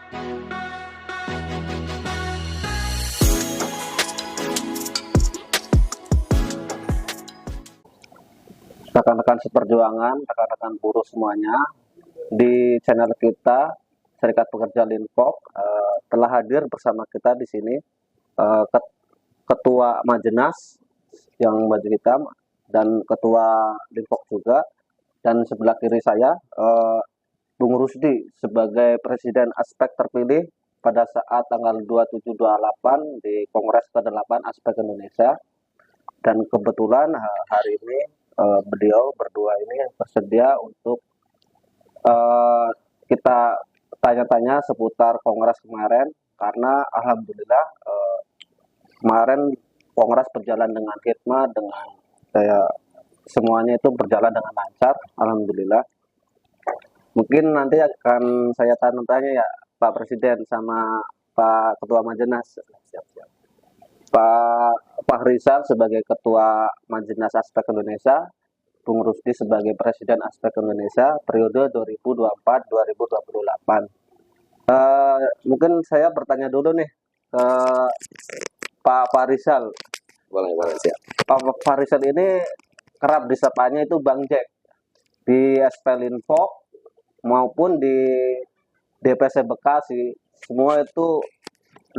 Rekan-rekan seperjuangan, rekan-rekan buruh semuanya, di channel kita Serikat Pekerja Linpok telah hadir bersama kita di sini Ketua Majenas yang baju hitam dan Ketua Linpok juga, dan sebelah kiri saya Bung Rusdi sebagai Presiden Aspek terpilih pada saat tanggal 27-28 di Kongres ke-8 Aspek Indonesia. Dan kebetulan hari ini beliau berdua ini bersedia untuk kita tanya-tanya seputar Kongres kemarin, karena alhamdulillah kemarin Kongres berjalan dengan hikmat, dengan semuanya itu berjalan dengan lancar, alhamdulillah. Mungkin nanti akan saya tanya-tanya ya Pak Presiden sama Pak Ketua Majenas. Pak Rizal sebagai Ketua Majenas Aspek Indonesia, Bung Rusdi sebagai Presiden Aspek Indonesia periode 2024-2028. Mungkin saya bertanya dulu nih ke Pak Rizal. Boleh, siap. Pak Rizal ini kerap disapanya itu Bang Jack di SP Linpok maupun di DPC Bekasi, semua itu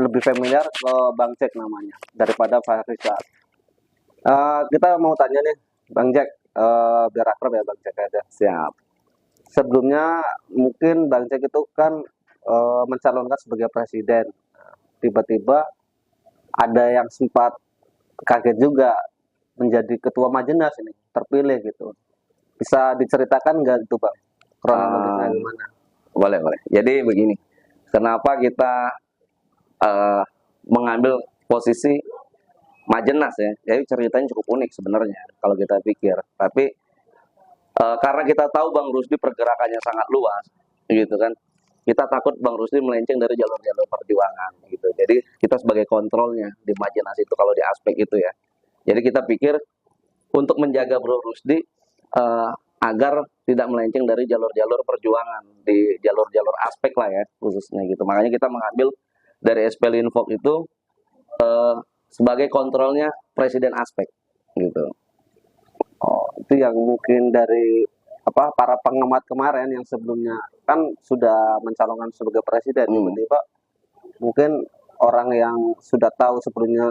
lebih familiar ke Bang Jack namanya daripada Pak Rizal. Kita mau tanya nih Bang Jack, biar akrab ya Bang Jack aja. Siap. Sebelumnya mungkin Bang Jack itu kan mencalonkan sebagai presiden. Tiba-tiba ada yang sempat kaget juga menjadi ketua Majenas ini, terpilih gitu. Bisa diceritakan nggak itu Bang? Kronologisnya gimana? Boleh. Jadi begini, kenapa kita mengambil posisi Majenas ya? Jadi ceritanya cukup unik sebenarnya kalau kita pikir. Tapi karena kita tahu Bang Rusdi pergerakannya sangat luas, gitu kan? Kita takut Bang Rusdi melenceng dari jalur-jalur perjuangan, gitu. Jadi kita sebagai kontrolnya di Majenas itu kalau di aspek itu ya. Jadi kita pikir untuk menjaga Bro Rusdi agar tidak melenceng dari jalur-jalur perjuangan di jalur-jalur aspek lah ya khususnya gitu. Makanya kita mengambil dari SP Linpok itu sebagai kontrolnya Presiden Aspek gitu. Oh, itu yang mungkin dari para pengamat kemarin yang sebelumnya kan sudah mencalonkan sebagai presiden, tiba-tiba mungkin orang yang sudah tahu sebelumnya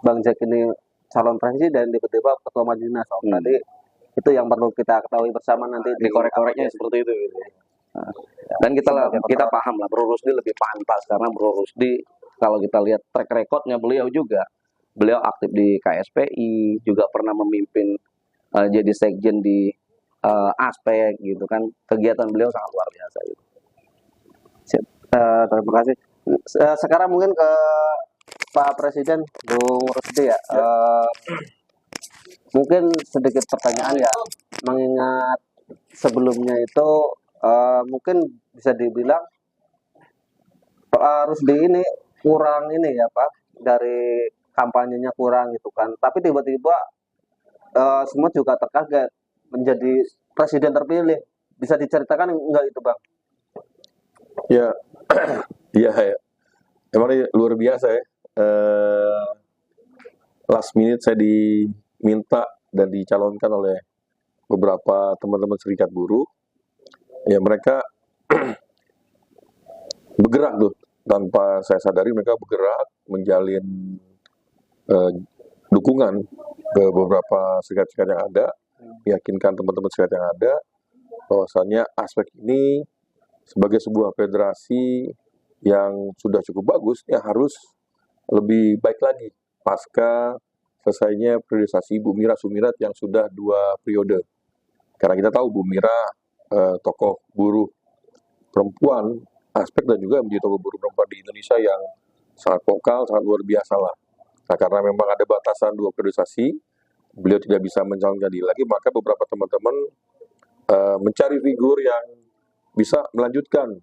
Bang Jack ini calon presiden, tiba-tiba ketua Majenas. Tadi itu yang perlu kita ketahui bersama, nanti dikorek-koreknya seperti itu gitu. Dan kita paham lah Bro Rusdi lebih pantas, karena Bro Rusdi kalau kita lihat track recordnya beliau aktif di KSPI, juga pernah memimpin jadi sekjen di aspek gitu kan. Kegiatan beliau sangat luar biasa gitu. Terima kasih. Sekarang mungkin ke Pak Presiden Bung Rusdi ya. Mungkin sedikit pertanyaan ya, mengingat sebelumnya itu mungkin bisa dibilang Pak Rusdi ini kurang ini ya Pak, dari kampanyenya kurang gitu kan, tapi tiba-tiba semua juga terkaget menjadi presiden terpilih. Bisa diceritakan enggak itu Bang? Ya, ya, emang ini luar biasa ya. Last minute saya diminta dan dicalonkan oleh beberapa teman-teman serikat buruh. Ya mereka bergerak tuh, tanpa saya sadari mereka bergerak menjalin dukungan ke beberapa serikat-serikat yang ada, meyakinkan teman-teman serikat yang ada bahwasannya aspek ini sebagai sebuah federasi yang sudah cukup bagus, ya harus lebih baik lagi pasca selesainya priorisasi Bu Mira Sumirat yang sudah 2 periode. Karena kita tahu Bu Mira tokoh buruh perempuan aspek dan juga menjadi tokoh buruh perempuan di Indonesia yang sangat vokal, sangat luar biasa lah. Nah, karena memang ada batasan 2 priorisasi, beliau tidak bisa mencalonkan diri lagi, maka beberapa teman-teman mencari figur yang bisa melanjutkan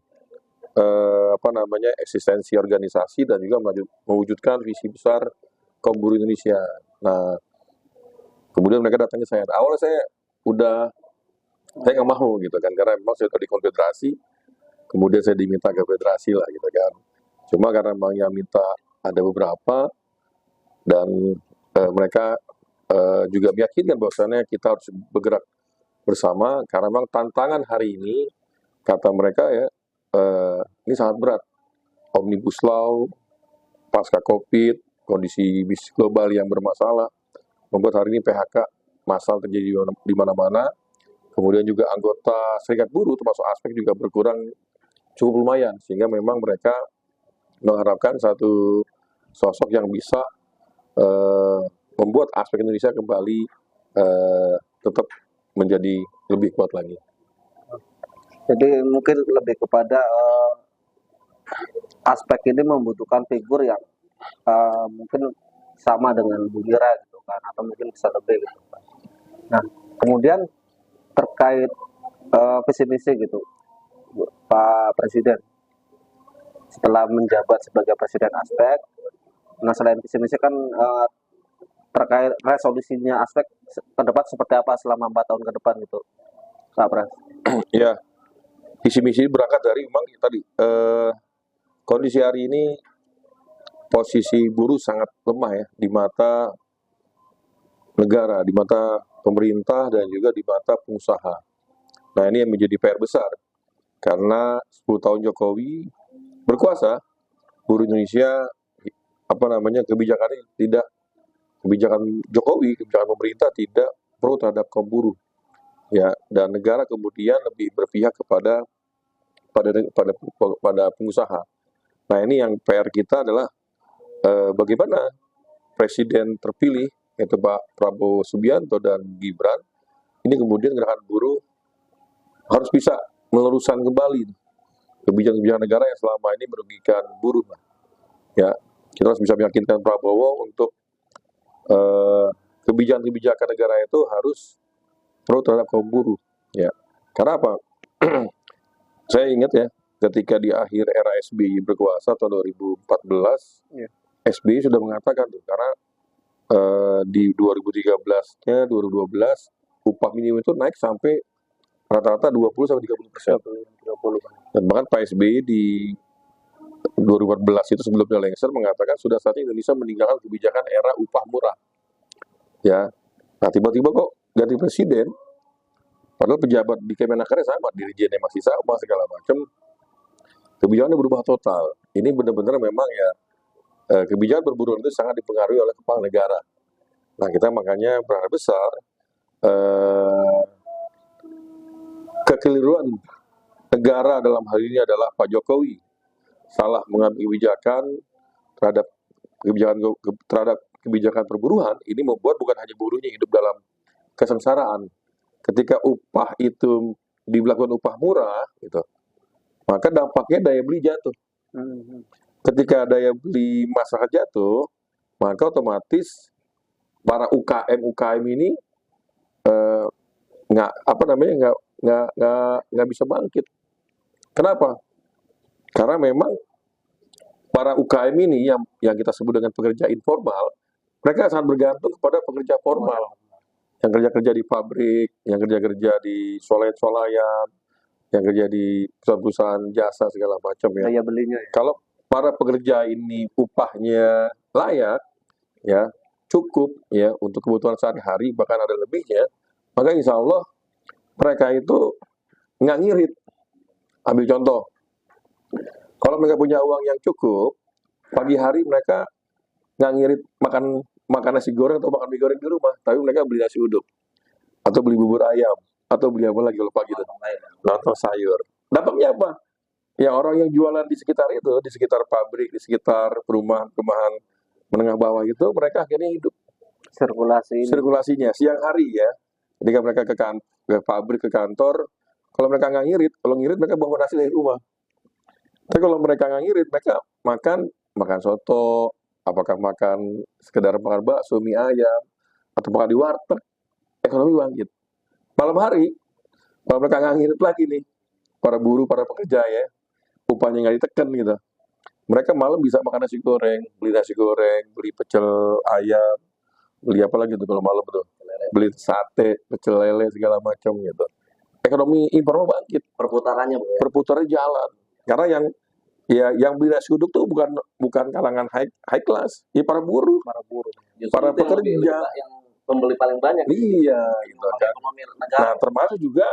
eksistensi organisasi dan juga mewujudkan visi besar kaum buruh Indonesia. Nah, kemudian mereka datangnya saya. Awalnya saya nggak mau gitu kan, karena memang saya di konfederasi. kemudian saya diminta ke federasi lah gitu kan. Cuma karena memang yang minta ada beberapa, dan mereka juga meyakinkan bahwasannya kita harus bergerak bersama, karena memang tantangan hari ini, kata mereka ya, ini sangat berat. Omnibus Law, pasca COVID, kondisi bisnis global yang bermasalah, membuat hari ini PHK massal terjadi di mana-mana. Kemudian juga anggota serikat buruh termasuk aspek juga berkurang cukup lumayan, sehingga memang mereka mengharapkan satu sosok yang bisa membuat aspek Indonesia kembali tetap menjadi lebih kuat lagi. Jadi mungkin lebih kepada aspek ini membutuhkan figur yang mungkin sama dengan Bu Mira gitu kan, atau mungkin bisa lebih gitu kan. Nah, kemudian terkait visi misi gitu, Pak Presiden setelah menjabat sebagai Presiden Aspek, nah selain visi misi kan terkait resolusinya Aspek ke depan seperti apa selama 4 tahun ke depan gitu, Pak Pres? Ya, visi misi berangkat dari memang tadi kondisi hari ini posisi buruh sangat lemah ya di mata negara, di mata pemerintah, dan juga di mata pengusaha. Nah, ini yang menjadi PR besar, karena 10 tahun Jokowi berkuasa, buruh Indonesia kebijakan Jokowi, kebijakan pemerintah tidak pro terhadap kaum buruh ya, dan negara kemudian lebih berpihak kepada pengusaha. Nah, ini yang PR kita adalah bagaimana presiden terpilih yaitu Pak Prabowo Subianto dan Gibran ini kemudian gerakan buruh harus bisa meluruskan kembali kebijakan-kebijakan negara yang selama ini merugikan buruh. Ya, kita harus bisa meyakinkan Prabowo untuk kebijakan-kebijakan negara itu harus pro terhadap kaum buruh. Ya, karena apa? Saya ingat ya, ketika di akhir era SBY berkuasa tahun 2014, Ya. SBY sudah mengatakan tuh, karena di 2013-nya 2012 upah minimum itu naik sampai rata-rata 20-30%. Dan bahkan Pak SBY di 2014 itu sebelum dia lengser mengatakan sudah saatnya Indonesia meninggalkan kebijakan era upah murah. Ya, nah tiba-tiba kok ganti presiden, padahal pejabat di Kemenakernya sama, dirijennya masih sama segala macam, kebijakannya berubah total. Ini benar-benar memang ya kebijakan berburuan itu sangat dipengaruhi oleh kepala negara. Nah, kita makanya berharap besar kekeliruan negara dalam hal ini adalah Pak Jokowi salah mengambil kebijakan terhadap kebijakan perburuhan. Ini membuat bukan hanya buruhnya hidup dalam kesengsaraan. Ketika upah itu dilakukan upah murah, gitu, maka dampaknya daya beli jatuh. Ketika daya beli masyarakat jatuh, maka otomatis para UKM ini nggak bisa bangkit. Kenapa? Karena memang para UKM ini yang kita sebut dengan pekerja informal, mereka sangat bergantung kepada pekerja formal, yang kerja-kerja di pabrik, yang kerja-kerja di swalayan, yang kerja di perusahaan jasa segala macam ya. Daya belinya ya. Kalau para pekerja ini upahnya layak, ya cukup ya untuk kebutuhan sehari-hari, bahkan ada lebihnya, maka insya Allah mereka itu nggak ngirit. Ambil contoh, kalau mereka punya uang yang cukup, pagi hari mereka nggak ngirit makan nasi goreng atau makan mie goreng di rumah, tapi mereka beli nasi uduk, atau beli bubur ayam, atau beli apa lagi kalau pagi itu, atau sayur. Dampaknya apa? Ya orang yang jualan di sekitar itu, di sekitar pabrik, di sekitar perumahan menengah bawah itu, mereka akhirnya hidup. Sirkulasinya siang hari ya, ketika mereka ke pabrik, ke kantor, kalau mereka nggak ngirit, kalau ngirit mereka bawa nasi dari rumah. Tapi kalau mereka nggak ngirit, mereka makan soto, apakah makan sekedar makan bakso, mie ayam, atau makan di warteg, ekonomi bangkit. Malam hari, kalau mereka nggak ngirit lagi nih, para buruh, para pekerja ya, upahnya nggak ditekan gitu. Mereka malam bisa makan nasi goreng, beli pecel ayam, beli apa lagi tuh kalau malam tuh, beli sate, pecel lele segala macam gitu. Ekonomi informal bangkit, Perputarannya, Bu, ya? perputarannya jalan. Karena yang beli nasi uduk tuh bukan kalangan high class, ya para buruh, Justru para itu yang pekerja. yang pembeli paling banyak. Iya, gitu kan. Ekonomi negara. Nah, termasuk juga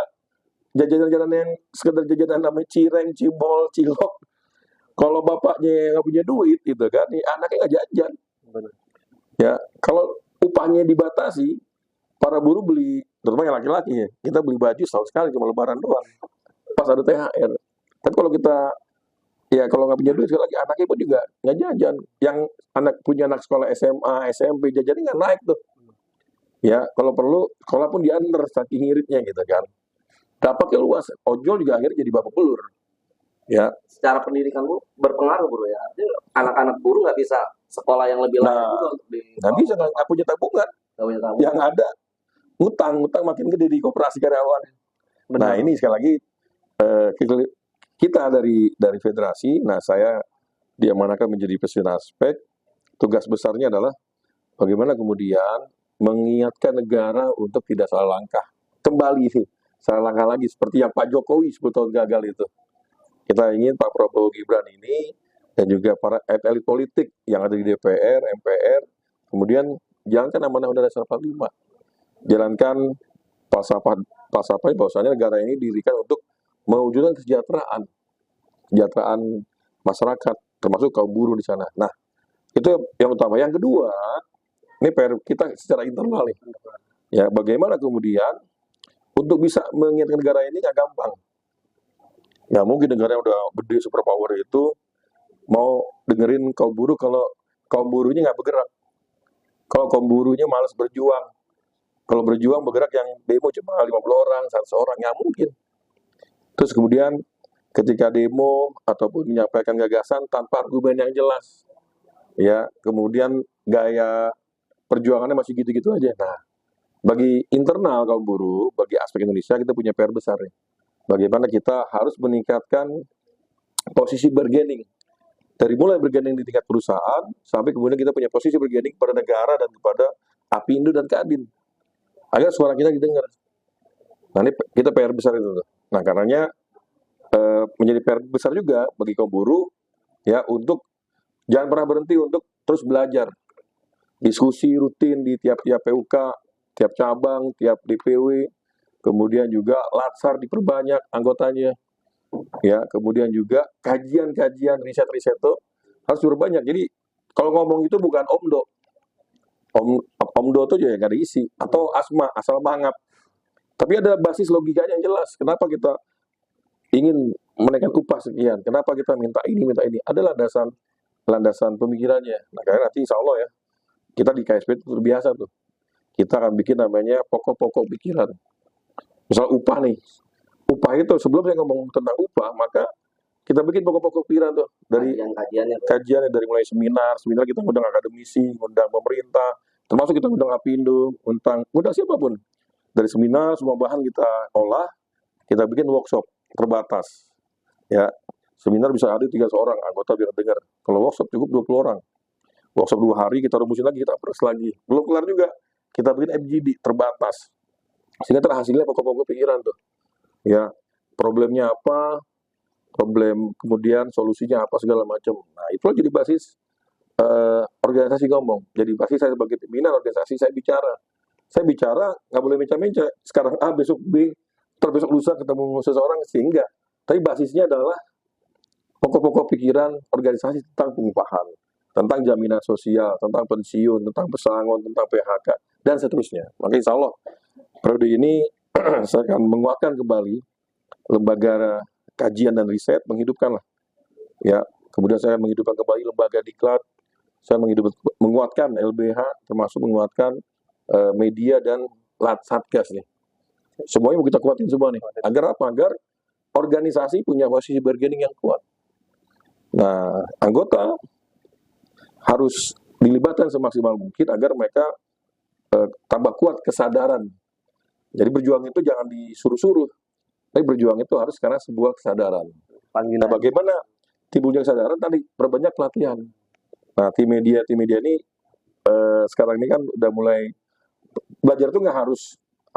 jajanan-jajanan yang sekedar jajanan namanya cireng, cimol, cilok. Kalau bapaknya nggak punya duit, gitu kan, nih anaknya nggak jajan. Benar. Ya, kalau upahnya dibatasi, para buruh beli, terutama yang laki-laki ya, kita beli baju setahun sekali cuma lebaran doang, pas ada THR. Tapi kalau kita, ya kalau nggak punya duit, sekali lagi anaknya pun juga nggak jajan. Yang punya anak sekolah SMA, SMP, jajannya nggak naik tuh. Ya, kalau perlu, sekolah pun diantar saking iritnya gitu kan. Dapatnya luas, ojol juga akhirnya jadi babak belur. Ya, Secara pendidikan Bu berpengaruh Bro ya. Artinya anak-anak buruh nggak bisa sekolah yang lebih layak Nah, juga untuk di nggak bisa, nggak punya tabungan. nggak punya tabungan. Yang ada ngutang makin gede di koperasi karyawan. Nah, ini sekali lagi kita dari federasi, nah saya diamanahkan menjadi presiden aspek. Tugas besarnya adalah bagaimana kemudian mengingatkan negara untuk tidak salah langkah. Kembali sih, salah langkah lagi seperti yang Pak Jokowi 10 tahun gagal itu. Kita ingin Pak Prabowo Gibran ini dan juga para elit politik yang ada di DPR, MPR, kemudian jalankan amanah Undang-Undang Dasar 45. Jalankan falsafah bahwasanya negara ini didirikan untuk mewujudkan kesejahteraan masyarakat, termasuk kaum buruh di sana. Nah, itu yang utama. Yang kedua, ini PR kita secara internal nih. Ya, bagaimana kemudian untuk bisa mengingatkan negara ini nggak gampang. Nggak mungkin negara yang udah gede superpower itu mau dengerin kaum buruh kalau kaum buruhnya nggak bergerak. Kalau kaum buruhnya malas berjuang. Kalau berjuang bergerak yang demo cuma 50 orang, 100 orang, nggak mungkin. Terus kemudian ketika demo ataupun menyampaikan gagasan tanpa argumen yang jelas, ya kemudian gaya perjuangannya masih gitu-gitu aja. Nah, bagi internal kaum buruh, bagi aspek Indonesia kita punya PR besar nih. Bagaimana kita harus meningkatkan posisi bargaining. Dari mulai bargaining di tingkat perusahaan, sampai kemudian kita punya posisi bargaining kepada negara dan kepada Apindo dan Kadin. Agar suara kita didengar. Nah, ini kita PR besar itu. Nah, karenanya menjadi PR besar juga bagi kaum buruh, ya, untuk jangan pernah berhenti untuk terus belajar. Diskusi rutin di tiap-tiap PUK, tiap cabang, tiap DPW, kemudian juga latsar diperbanyak anggotanya, ya, kemudian juga kajian-kajian riset-riset itu harus diperbanyak. Jadi kalau ngomong itu bukan omdo itu aja nggak ada isi, atau asal mangap, tapi ada basis logikanya yang jelas. Kenapa kita ingin menaikkan upah sekian? Kenapa kita minta ini? Ada landasan pemikirannya. Nah, karena nanti insya Allah ya, kita di KSP itu terbiasa tuh. Kita akan bikin namanya pokok-pokok pikiran. Misal upah nih. Upah itu sebelum saya ngomong tentang upah, maka kita bikin pokok-pokok pikiran tuh. Dari kajiannya dari mulai seminar kita ngundang akademisi, ngundang pemerintah, termasuk kita ngundang Apindo, ngundang siapapun. Dari seminar semua bahan kita olah, kita bikin workshop terbatas. Ya, seminar bisa hadir 3 orang anggota biar dengar. Kalau workshop cukup 20 orang. Workshop 2 hari kita rumusin lagi, kita press lagi. Belum kelar juga, kita bikin FGD terbatas. Sehingga terhasilnya pokok-pokok pikiran tuh. Ya, problemnya apa, problem kemudian solusinya apa segala macam. Nah, itu jadi basis organisasi ngomong. Jadi basis saya sebagai pimpinan organisasi, saya bicara nggak boleh mencah-mencah. Sekarang A, besok B, terbesok lusa ketemu seseorang, sehingga. Tapi basisnya adalah pokok-pokok pikiran organisasi tentang pengupahan, tentang jaminan sosial, tentang pensiun, tentang pesangon, tentang PHK, dan seterusnya. Maka insya Allah, periode ini saya akan menguatkan kembali lembaga kajian dan riset, menghidupkanlah. Ya, kemudian saya menghidupkan kembali lembaga diklat, saya menguatkan LBH, termasuk menguatkan media dan Satgas nih. Semuanya mau kita kuatin semua nih. Agar apa? Agar organisasi punya posisi bargaining yang kuat. Nah, anggota harus dilibatkan semaksimal mungkin agar mereka tambah kuat kesadaran. Jadi berjuang itu jangan disuruh-suruh, tapi berjuang itu harus karena sebuah kesadaran. Nah, bagaimana timbulnya kesadaran? Tadi perbanyak pelatihan. Nah, tim media ini sekarang ini kan udah mulai belajar tuh nggak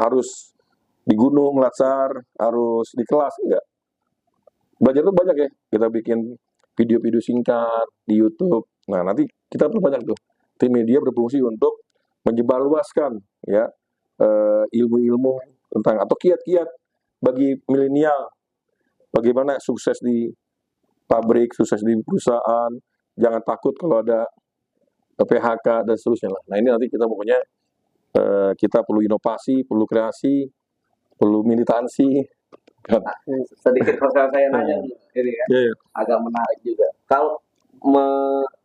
harus di gunung, latsar, harus di kelas, enggak. belajar tuh banyak ya. Kita bikin video-video singkat di YouTube. Nah, nanti kita perlu banyak tuh. Tim media berfungsi untuk menyebarluaskan ya ilmu-ilmu tentang atau kiat-kiat bagi milenial. Bagaimana sukses di pabrik, sukses di perusahaan, jangan takut kalau ada PHK dan seterusnya lah. Nah, ini nanti kita pokoknya kita perlu inovasi, perlu kreasi, perlu militansi. Kan? Sedikit kalau saya nanya ini ya, Iya, iya. agak menarik juga. Kalau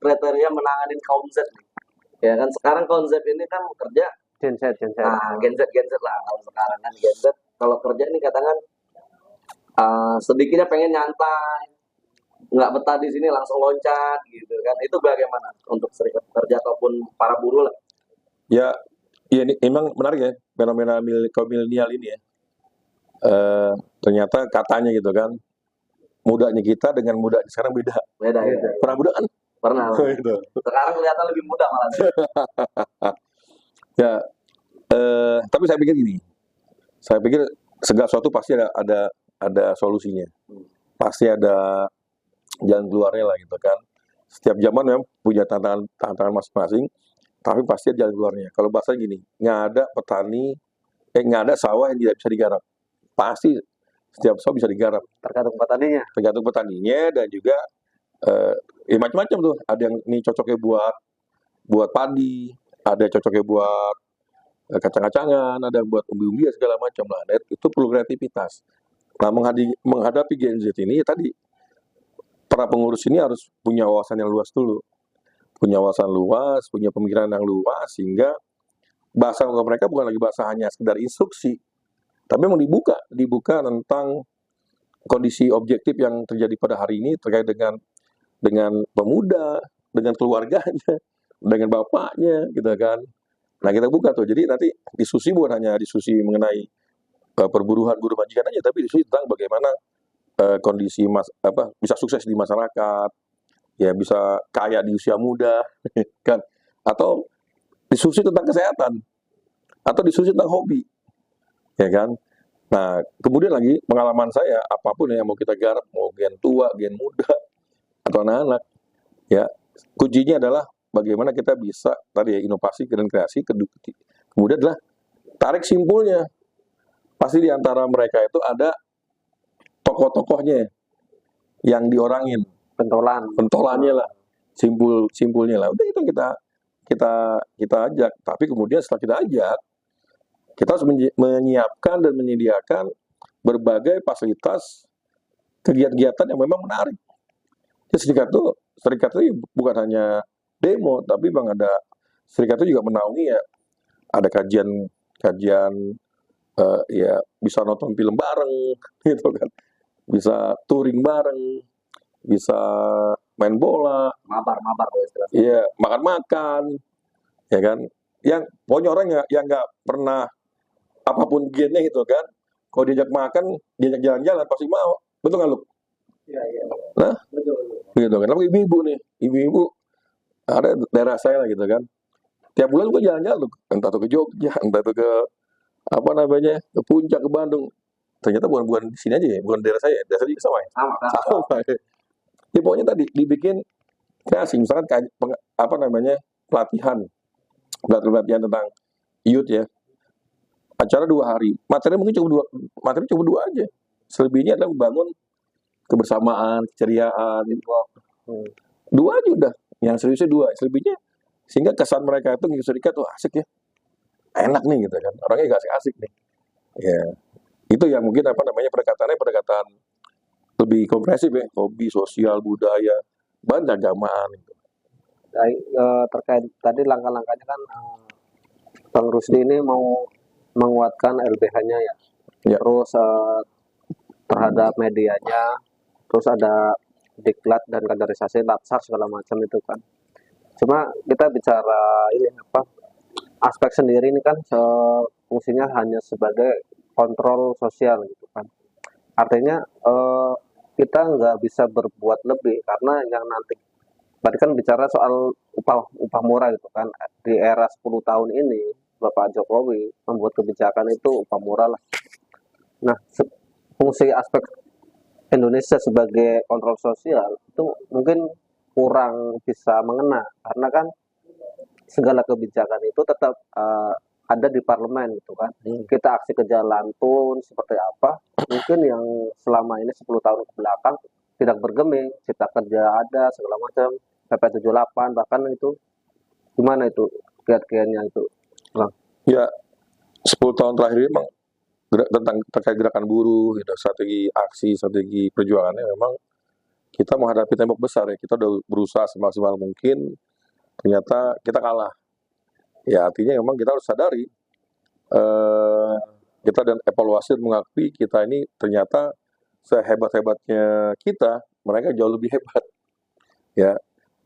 kriteria menanganin kaum Z nih, ya kan sekarang kaum Z ini kan kerja, Gen Z. nah Gen Z lah kalau sekarang kan Gen Z. Kalau kerja nih katakan sedikitnya pengen nyantai, nggak betah di sini langsung loncat gitu kan. Itu bagaimana untuk serikat pekerja ataupun para buruh lah? Ya, iya ini emang menarik ya fenomena kaum milenial ini ya. Ternyata katanya gitu kan, mudanya kita dengan muda sekarang beda. Beda ya. Pernah muda kan? Pernah. Gitu. Sekarang kelihatan lebih muda malah. Ya, tapi saya pikir gini, saya pikir segala sesuatu pasti ada solusinya, pasti ada jalan keluarnya lah gitu kan. Setiap zaman memang punya tantangan masing-masing, tapi pasti ada jalan keluarnya. Kalau bahasa gini, nggak ada petani, nggak ada sawah yang tidak bisa digarap. Pasti setiap sawah bisa digarap. Tergantung petaninya. Tergantung petaninya dan juga macam-macam tuh. Ada yang ini cocoknya buat padi, ada yang cocoknya buat kacang-kacangan, ada yang buat umbi-umbian segala macam lah. Nah, itu perlu kreativitas. Nah, menghadapi Gen Z ini tadi para pengurus ini harus punya wawasan yang luas dulu. Punya wawasan luas, punya pemikiran yang luas sehingga bahasa mereka bukan lagi bahasa hanya sekedar instruksi, tapi memang dibuka tentang kondisi objektif yang terjadi pada hari ini terkait dengan pemuda, dengan keluarganya, dengan bapaknya, gitu kan. Nah, kita buka tuh. Jadi nanti diskusi bukan hanya diskusi mengenai perburuhan buruh majikan aja, tapi diskusi tentang bagaimana kondisi bisa sukses di masyarakat, ya bisa kaya di usia muda, kan? Atau diskusi tentang kesehatan, atau diskusi tentang hobi, ya kan? Nah, kemudian lagi pengalaman saya, apapun yang mau kita garap, mau gen tua, gen muda, atau anak-anak, ya kuncinya adalah bagaimana kita bisa tadi ya inovasi dan kreasi. Kemudian adalah tarik simpulnya. Pasti di antara mereka itu ada tokoh-tokohnya yang diorangin, pentolannya lah, simpulnya lah. Udah itu kita ajak. Tapi kemudian setelah kita ajak, kita harus menyiapkan dan menyediakan berbagai fasilitas kegiatan-kegiatan yang memang menarik. Jadi serikat itu bukan hanya demo, tapi bang ada serikat itu juga menaungi ya, ada kajian ya bisa nonton film bareng, gitu kan, bisa touring bareng, bisa main bola, Mabar kalau istilahnya. iya makan-makan, ya kan, yang pokoknya orang yang nggak pernah apapun gennya gitu kan, kalau diajak makan, diajak jalan-jalan pasti mau, betul nggak lu? Iya. Nah, Betul. gitu kan. Tapi ibu-ibu ada daerah saya lah gitu kan. Tiap bulan gue jalan-jalan tuh, entah tuh ke Jogja, entah tuh ke ke Puncak, ke Bandung. Ternyata bukan di sini aja ya, bukan daerah saya juga sama ya. Sama. Ya, pokoknya tadi dibikin kreasi, misalkan pelatihan tentang youth ya. Acara 2 hari, materi mungkin cukup dua aja. Selebihnya adalah membangun kebersamaan, keceriaan, dua aja udah. Yang seriusnya 2, selebihnya sehingga kesan mereka itu ngikut serikat tuh asik ya, enak nih gitu kan, orangnya gak asik-asik nih. Ya, itu yang mungkin pendekatan lebih komprehensif ya, hobi, sosial, budaya, bahkan keagamaan. Gitu. Terkait tadi langkah-langkahnya kan Bang Rusdi ini mau menguatkan LBH-nya ya. Terus terhadap medianya, terus ada diklat dan kaderisasi latsar segala macam itu kan. Cuma kita bicara ini aspek sendiri ini kan fungsinya hanya sebagai kontrol sosial gitu kan. Artinya kita nggak bisa berbuat lebih karena yang nanti tadi kan bicara soal upah murah gitu kan. Di era 10 tahun ini Bapak Jokowi membuat kebijakan itu upah murah lah. Nah, fungsi aspek Indonesia sebagai kontrol sosial itu mungkin kurang bisa mengena karena kan segala kebijakan itu tetap ada di parlemen gitu kan. Kita aksi ke jalan pun seperti apa, mungkin yang selama ini 10 tahun ke belakang tidak bergeming, cipta kerja ada segala macam, PP 78 bahkan itu gimana itu kiat-kiatnya itu, Bang? Ya, 10 tahun terakhir ini memang tentang terkait gerakan buruh, gitu, strategi aksi, strategi perjuangannya memang kita menghadapi tembok besar ya. Kita udah berusaha semaksimal mungkin, ternyata kita kalah. Ya artinya memang kita harus sadari, kita dan evaluasi dan mengakui kita ini ternyata sehebat-hebatnya kita, mereka jauh lebih hebat. Ya,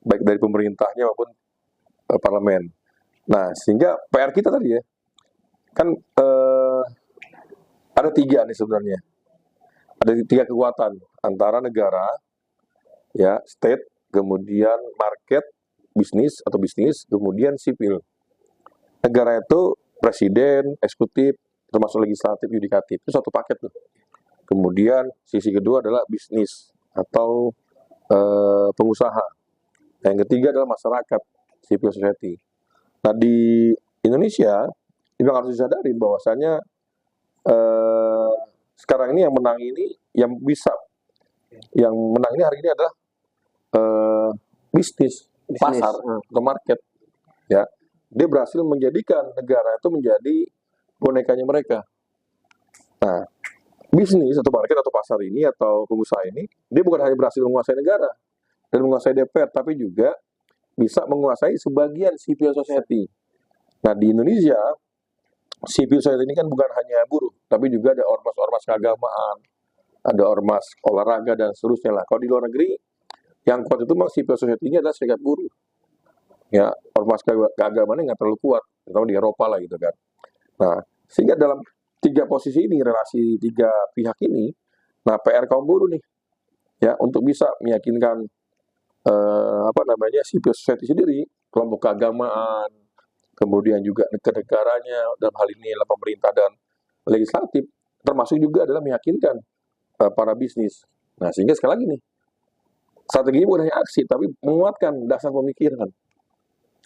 baik dari pemerintahnya maupun parlemen. Nah, sehingga PR kita tadi ya, kan ada 3 nih sebenarnya. Ada 3 kekuatan antara negara, ya, state, kemudian market, bisnis, kemudian sipil. Negara itu presiden, eksekutif, termasuk legislatif, yudikatif. Itu satu paket tuh. Kemudian sisi kedua adalah bisnis atau pengusaha. Yang ketiga adalah masyarakat, civil society. Nah di Indonesia, juga harus disadari bahwasanya sekarang ini yang menang ini, yang menang ini hari ini adalah bisnis, pasar atau market. Ya, dia berhasil menjadikan negara itu menjadi bonekanya mereka. Nah, bisnis atau market atau pasar ini atau pengusaha ini, dia bukan hanya berhasil menguasai negara dan menguasai DPR, tapi juga bisa menguasai sebagian civil society. Nah, di Indonesia, civil society ini kan bukan hanya buruh, tapi juga ada ormas-ormas keagamaan, ada ormas olahraga dan seterusnya lah. Kalau di luar negeri, yang kuat itu memang civil society-nya adalah serikat buruh. Ya, ormas keagamaannya nggak terlalu kuat, atau di Eropa lah gitu kan. Nah, sehingga dalam 3 posisi ini, relasi 3 pihak ini, nah PR kaum buruh nih, ya untuk bisa meyakinkan civil society sendiri, kelompok keagamaan, kemudian juga negaranya, dalam hal ini adalah pemerintah dan legislatif, termasuk juga adalah meyakinkan para bisnis. Nah, sehingga sekali lagi nih, strategi bukan hanya aksi, tapi menguatkan dasar pemikiran.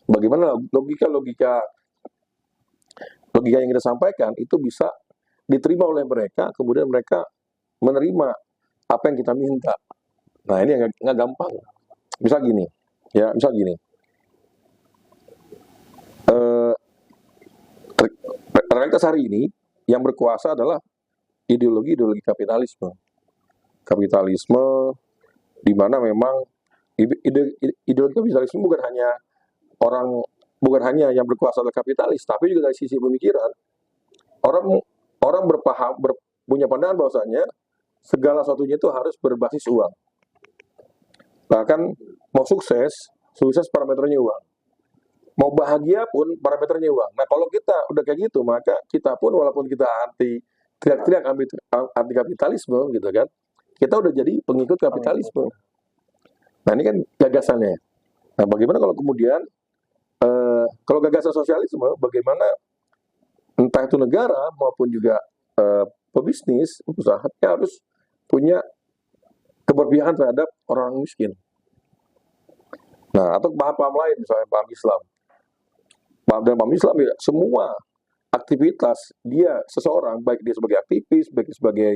Bagaimana logika yang kita sampaikan itu bisa diterima oleh mereka, kemudian mereka menerima apa yang kita minta. Nah, ini yang nggak gampang. Misal gini, realitas hari ini yang berkuasa adalah ideologi kapitalisme. Kapitalisme di mana memang ideologi kapitalisme bukan hanya yang berkuasa adalah kapitalis, tapi juga dari sisi pemikiran orang punya pandangan bahwasanya segala sesuatunya itu harus berbasis uang. Bahkan mau sukses parameternya uang. Mau bahagia pun parameternya uang. Nah, kalau kita udah kayak gitu, maka kita pun walaupun kita teriak-teriak anti kapitalisme gitu kan, kita udah jadi pengikut kapitalisme. Nah, ini kan gagasannya. Nah, bagaimana kalau kemudian kalau gagasan sosialisme, bagaimana entah itu negara maupun juga pebisnis, usahanya harus punya keberpihakan terhadap orang miskin. Nah, atau paham-paham lain, misalnya paham Islam. Paham Islam ya, semua aktivitas seseorang, baik dia sebagai aktivis, baik dia sebagai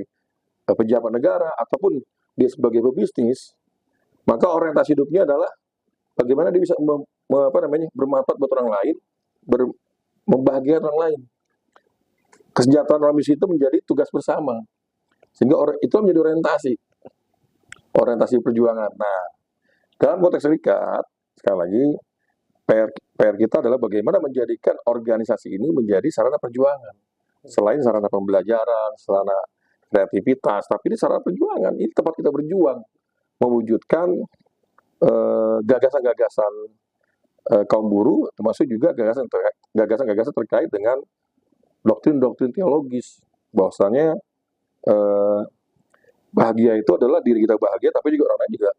pejabat negara, ataupun dia sebagai pebisnis, maka orientasi hidupnya adalah bagaimana dia bisa bermanfaat buat orang lain, membahagiakan orang lain. Kesejahteraan orang miskin itu menjadi tugas bersama. Sehingga itu menjadi orientasi perjuangan. Nah, dalam konteks serikat, sekali lagi, PR kita adalah bagaimana menjadikan organisasi ini menjadi sarana perjuangan. Selain sarana pembelajaran, sarana kreativitas, tapi ini sarana perjuangan. Ini tempat kita berjuang, mewujudkan gagasan-gagasan kaum buruh, termasuk juga gagasan-gagasan terkait dengan doktrin-doktrin teologis. Bahwasanya bahagia itu adalah diri kita bahagia, tapi juga orang lain juga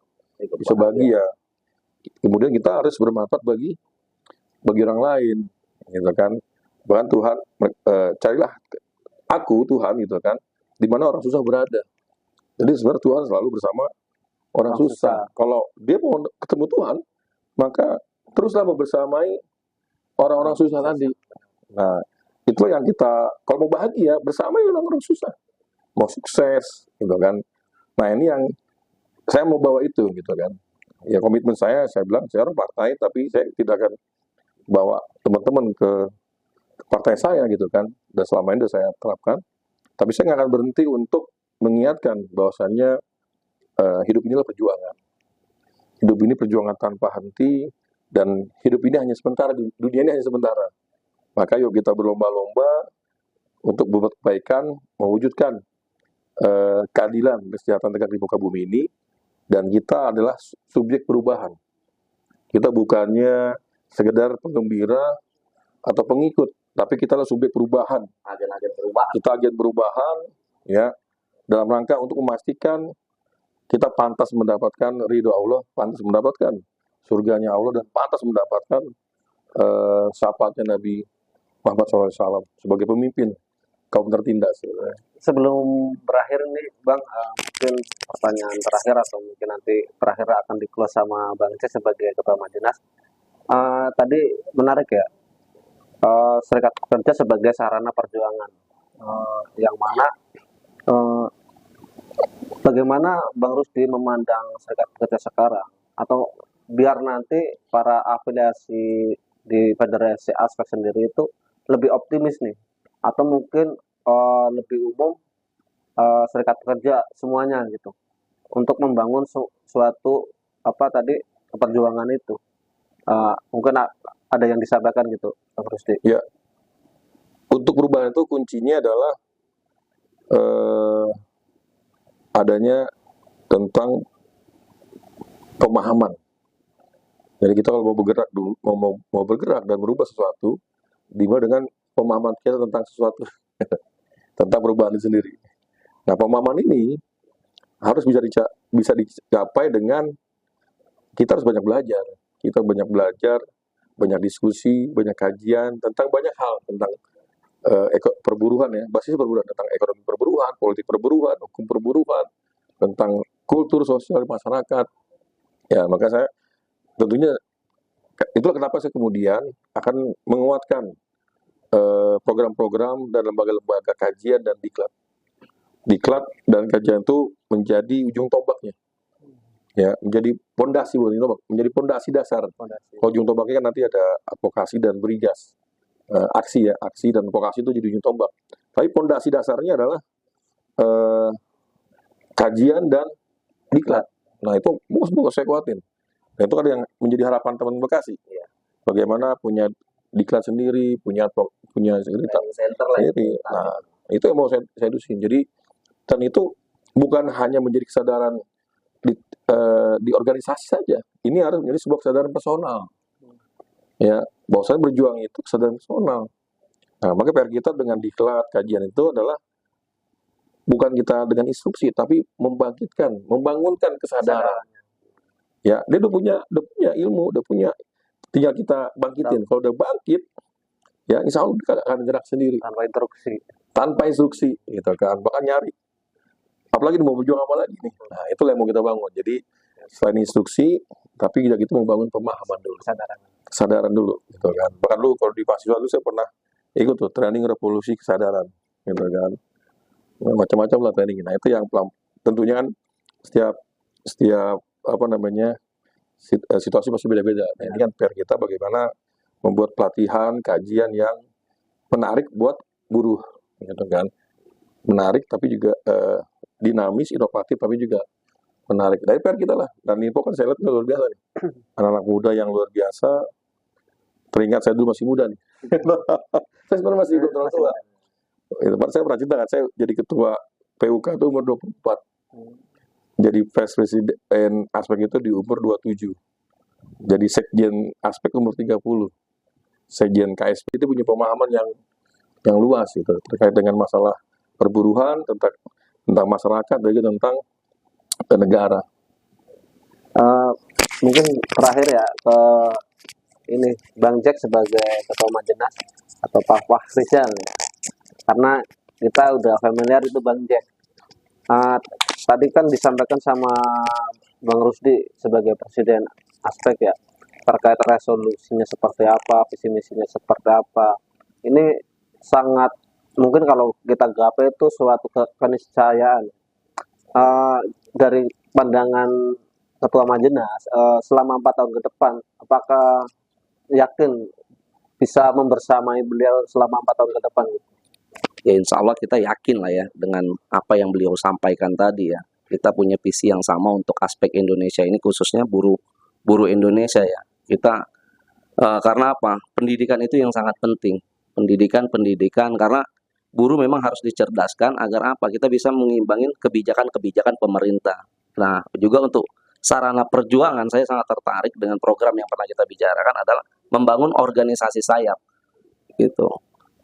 bisa bahagia. Kemudian kita harus bermanfaat bagi orang lain, gitu kan. Bahkan Tuhan, carilah aku Tuhan, gitu kan, di mana orang susah berada. Jadi sebenarnya Tuhan selalu bersama orang Orang susah. Kalau dia mau ketemu Tuhan, maka teruslah membersamai orang-orang susah tadi. Nah, itu yang kita, kalau mau bahagia, bersama orang-orang susah. Mau sukses, gitu kan. Nah, ini yang saya mau bawa itu, gitu kan. Ya, komitmen saya bilang, saya orang partai, tapi saya tidak akan bawa teman-teman ke partai saya, gitu kan. Dan selama ini sudah saya terapkan. Tapi saya nggak akan berhenti untuk mengingatkan bahwasannya hidup inilah perjuangan. Hidup ini perjuangan tanpa henti, dan hidup ini hanya sementara, dunia ini hanya sementara. Maka yuk kita berlomba-lomba untuk berbuat kebaikan, mewujudkan keadilan, kesejahteraan tegak di muka bumi ini, dan kita adalah subjek perubahan. Kita bukannya sekedar penggembira atau pengikut, tapi kita adalah subjek perubahan. Agen-agen perubahan. Kita agen perubahan, ya, dalam rangka untuk memastikan kita pantas mendapatkan ridho Allah, pantas mendapatkan surganya Allah, dan pantas mendapatkan syafaatnya Nabi Muhammad SAW sebagai pemimpin kaum tertindas. Sebelum berakhir nih Bang, mungkin pertanyaan terakhir atau mungkin nanti terakhir akan di-close sama Bang C sebagai Ketua Majenas. Tadi menarik ya, serikat pekerja sebagai sarana perjuangan, yang mana bagaimana Bang Rusdi memandang serikat pekerja sekarang, atau biar nanti para afiliasi di Federasi Aspek sendiri itu lebih optimis nih, atau mungkin lebih umum serikat pekerja semuanya gitu untuk membangun suatu apa tadi perjuangan itu. Mungkin ada yang disampaikan gitu Bang Rusdi. Ya, untuk perubahan itu kuncinya adalah adanya tentang pemahaman. Jadi kita kalau mau bergerak dulu, mau bergerak dan merubah sesuatu, dimulai dengan pemahaman kita tentang sesuatu, tentang perubahan itu sendiri. Nah, pemahaman ini harus bisa dicapai dengan kita harus banyak belajar. Kita banyak belajar, banyak diskusi, banyak kajian tentang banyak hal, tentang perburuhan ya, basis perburuhan, tentang ekonomi perburuhan, politik perburuhan, hukum perburuhan, tentang kultur sosial masyarakat. Ya, maka saya tentunya itulah kenapa saya kemudian akan menguatkan program-program dan lembaga-lembaga kajian dan diklat. Diklat dan kajian itu menjadi ujung tombaknya. Ya, menjadi pondasi, menjadi pondasi dasar. Kalau ujung tombaknya kan nanti ada advokasi dan berigas. Aksi ya, aksi dan advokasi itu jadi ujung tombak. Tapi pondasi dasarnya adalah kajian dan diklat. Nah, itu mau saya kuatin. Dan itu kan yang menjadi harapan teman Bekasi. Iya. Bagaimana punya diklat sendiri, punya sekretariat sendiri. Nah, itu yang mau saya dusin. Jadi, dan itu bukan hanya menjadi kesadaran di organisasi saja. Ini harus menjadi sebuah kesadaran personal. Ya, bahwa saya berjuang itu kesadaran personal. Nah, maka PR kita dengan diklat, kajian itu adalah bukan kita dengan instruksi, tapi membangkitkan, membangunkan kesadaran. Ya, dia udah punya ilmu, udah punya, tinggal kita bangkitin. Kalau udah bangkit, ya insya Allah kita akan gerak sendiri. Tanpa instruksi, gitu kan. Bahkan nyari. Apalagi mau berjuang apa lagi nih. Nah, itu yang mau kita bangun. Jadi, selain instruksi, tapi kita gitu membangun pemahaman dulu. Kesadaran dulu, gitu kan. Bahkan dulu kalau di mahasiswa dulu saya pernah ikut tuh training revolusi kesadaran, gitu kan. Macam-macam lah training. Nah, itu yang tentunya kan setiap apa namanya situasi pasti beda-beda. Nah, ini kan PR kita bagaimana membuat pelatihan, kajian yang menarik buat buruh, gitu kan. Menarik tapi juga dinamis, inovatif tapi juga menarik. Dari PR kita lah. Dan info kan saya lihat luar biasa nih. Anak-anak muda yang luar biasa. Teringat saya dulu masih muda nih. Saya sebenarnya masih belum terlalu tua. Saya pernah cerita kan, saya jadi ketua PUK itu umur 24. Jadi vice president aspek itu di umur 27. Jadi sekjen aspek umur 30. Sekjen KSP itu punya pemahaman yang luas gitu, terkait dengan masalah perburuhan, tentang masyarakat, dan juga tentang negara. Mungkin terakhir ya ke ini Bang Jack sebagai Ketua Majenas atau Pak Rizal ya. Karena kita udah familiar itu Bang Jack. tadi kan disampaikan sama Bang Rusdi sebagai Presiden Aspek ya, terkait resolusinya seperti apa, visi misinya seperti apa. Ini sangat mungkin kalau kita gapai itu suatu keniscayaan. Dari pandangan Ketua Majenas, selama 4 tahun ke depan, apakah yakin bisa membersamai beliau selama 4 tahun ke depan? Ya insya Allah kita yakin lah ya dengan apa yang beliau sampaikan tadi ya. Kita punya visi yang sama untuk aspek Indonesia ini, khususnya buruh Indonesia ya. Kita karena apa? Pendidikan itu yang sangat penting. Pendidikan karena buruh memang harus dicerdaskan agar apa? Kita bisa mengimbangin kebijakan-kebijakan pemerintah. Nah, juga untuk sarana perjuangan saya sangat tertarik dengan program yang pernah kita bicarakan adalah membangun organisasi sayap gitu.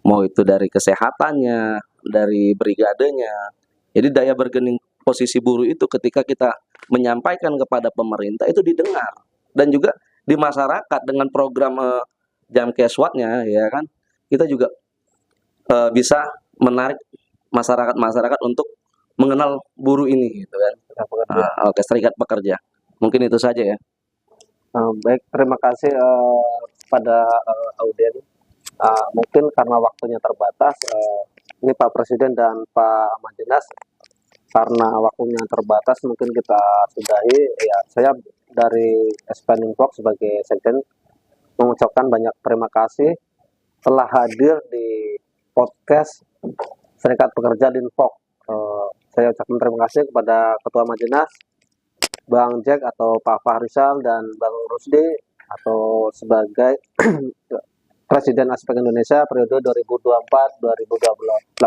Mau itu dari kesehatannya, dari brigadenya. Jadi daya bergening posisi buruh itu ketika kita menyampaikan kepada pemerintah itu didengar. Dan juga di masyarakat dengan program jam keswatnya ya kan, kita juga bisa menarik masyarakat untuk mengenal buruh ini gitu kan. Oke, serikat pekerja. Mungkin itu saja ya. Baik, terima kasih pada audien. Mungkin karena waktunya terbatas, ini Pak Presiden dan Pak Majenas, karena waktunya terbatas mungkin kita sudahi. Ya, saya dari Expanding Fox sebagai sekjen mengucapkan banyak terima kasih telah hadir di podcast Serikat Pekerja Linpok. Saya ucapkan terima kasih kepada Ketua Majenas, Bang Jack atau Pak Fahrizal dan Bang Rusdi atau sebagai Presiden Aspek Indonesia periode 2024-2028.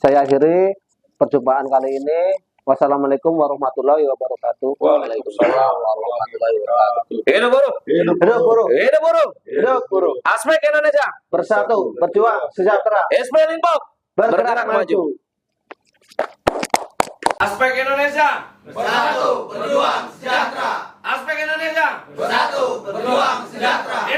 Saya akhiri perjumpaan kali ini. Wassalamualaikum warahmatullahi wabarakatuh. Waalaikumsalam warahmatullahi wabarakatuh. Hidup buruh. Hidup buruh. Hidup buruh. Hidup buruh. Aspek Indonesia Bersatu, berjuang, sejahtera. SPL Linpok Bergerak maju. Aspek Indonesia Bersatu, berjuang, sejahtera. Aspek Indonesia Bersatu, berjuang, sejahtera.